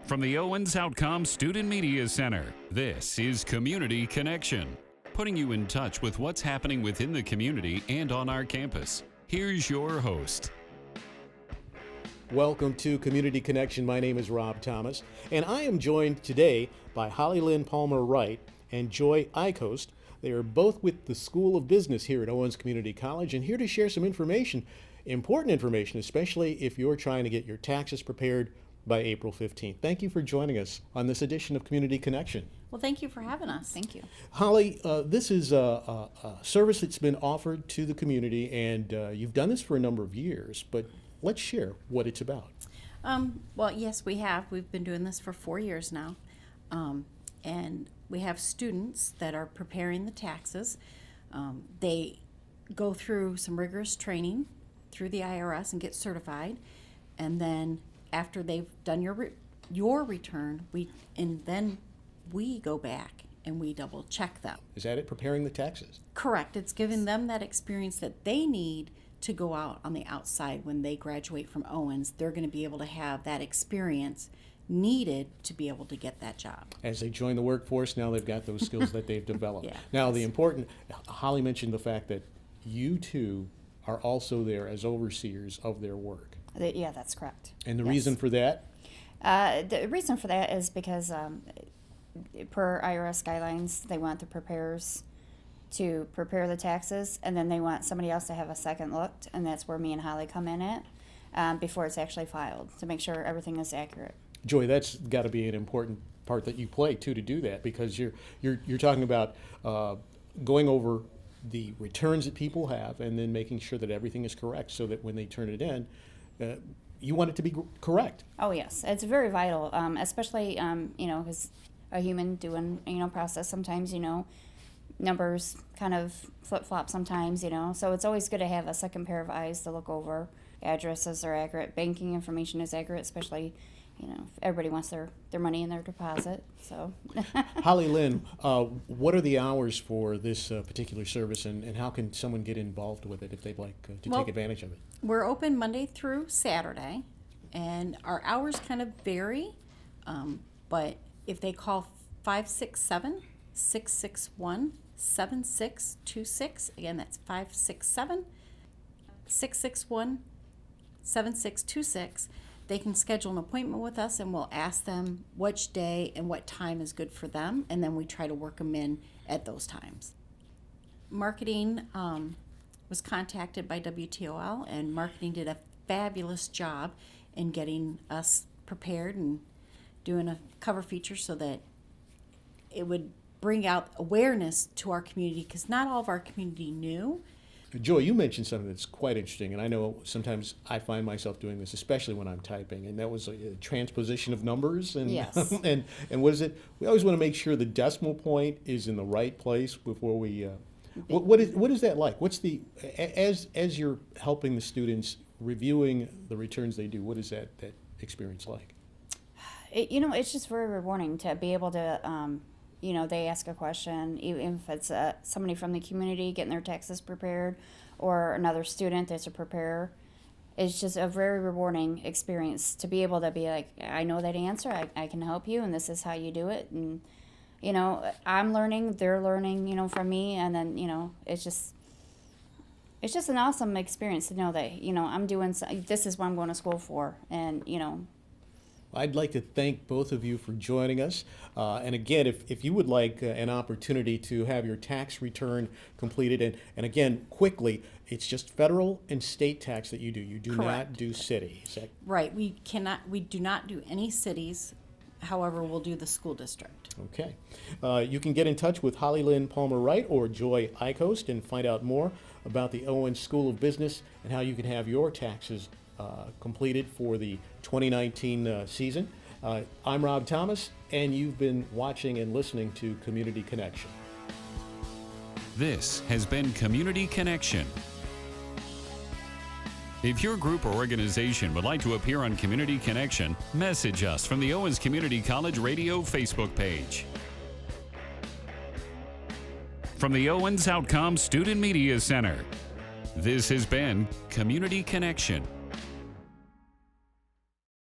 From the Owens Outcome Student Media Center, this is Community Connection, putting you in touch with what's happening within the community and on our campus. Here's your host. Welcome to Community Connection. My name is Rob Thomas, and I am joined today by Holly-Lynn Palmer-Wright and Joy Eikost. They are both with the School of Business here at Owens Community College and here to share some information, important information, especially if you're trying to get your taxes prepared by April 15th. Thank you for joining us on this edition of Community Connection. Well, thank you for having us. Thank you. Holly, this is a service that's been offered to the community, and you've done this for a number of years, but let's share what it's about. Well, yes, we have. We've been doing this for 4 years now. And we have students that are preparing the taxes. They go through some rigorous training through the IRS and get certified. And then after they've done your return, we go back and we double check them. Is that it, preparing the taxes? Correct. It's giving them that experience that they need to go out on the outside when they graduate from Owens. They're going to be able to have that experience needed to be able to get that job. As they join the workforce, now they've got those skills that they've developed. Yeah. Now, Holly mentioned the fact that you two are also there as overseers of their work. Yeah, that's correct. And the Yes. reason for that? The reason for that is because per IRS guidelines, they want the preparers to prepare the taxes, and then they want somebody else to have a second look, and that's where me and Holly come in at before it's actually filed, to make sure everything is accurate. Joy, that's got to be an important part that you play too, to do that, because you're talking about going over the returns that people have and then making sure that everything is correct, so that when they turn it in, you want it to be correct. Oh yes, it's very vital, especially because a human doing process sometimes numbers kind of flip flop sometimes so it's always good to have a second pair of eyes to look over. Addresses are accurate, banking information is accurate, especially if everybody wants their money in their deposit. So Holly-Lynn, what are the hours for this particular service, and how can someone get involved with it if they'd like to take advantage of it? We're open Monday through Saturday, and our hours kind of vary, but if they call 567-661-7626, again, that's 567-661-7626, they can schedule an appointment with us, and we'll ask them which day and what time is good for them, and then we try to work them in at those times. Marketing was contacted by WTOL, and marketing did a fabulous job in getting us prepared and doing a cover feature so that it would bring out awareness to our community, because not all of our community knew. Joy, you mentioned something that's quite interesting, and I know sometimes I find myself doing this, especially when I'm typing, and that was a transposition of numbers. And Yes. and what is it? We always want to make sure the decimal point is in the right place before we. What is that like? What's the as you're helping the students reviewing the returns they do? What is that experience like? It's just very rewarding to be able to. They ask a question, even if it's somebody from the community getting their taxes prepared or another student that's a preparer. It's just a very rewarding experience to be able to be like, I know that answer, I can help you, and this is how you do it. And, I'm learning, they're learning, from me, and then, it's just an awesome experience to know that, I'm doing, this is what I'm going to school for, and, I'd like to thank both of you for joining us. And again, if you would like an opportunity to have your tax return completed, and again, quickly, it's just federal and state tax that you do. You do Correct. not do city. Is that Right. We do not do any cities. However, we'll do the school district. okay? You can get in touch with Holly-Lynn Palmer-Wright or Joy Eikost and find out more about the Owens School of Business and how you can have your taxes completed for the 2019 season. I'm Rob Thomas, and you've been watching and listening to Community Connection. This has been Community Connection. If your group or organization would like to appear on Community Connection, message us from the Owens Community College Radio Facebook page. From the Owens Outcome Student Media Center, this has been Community Connection.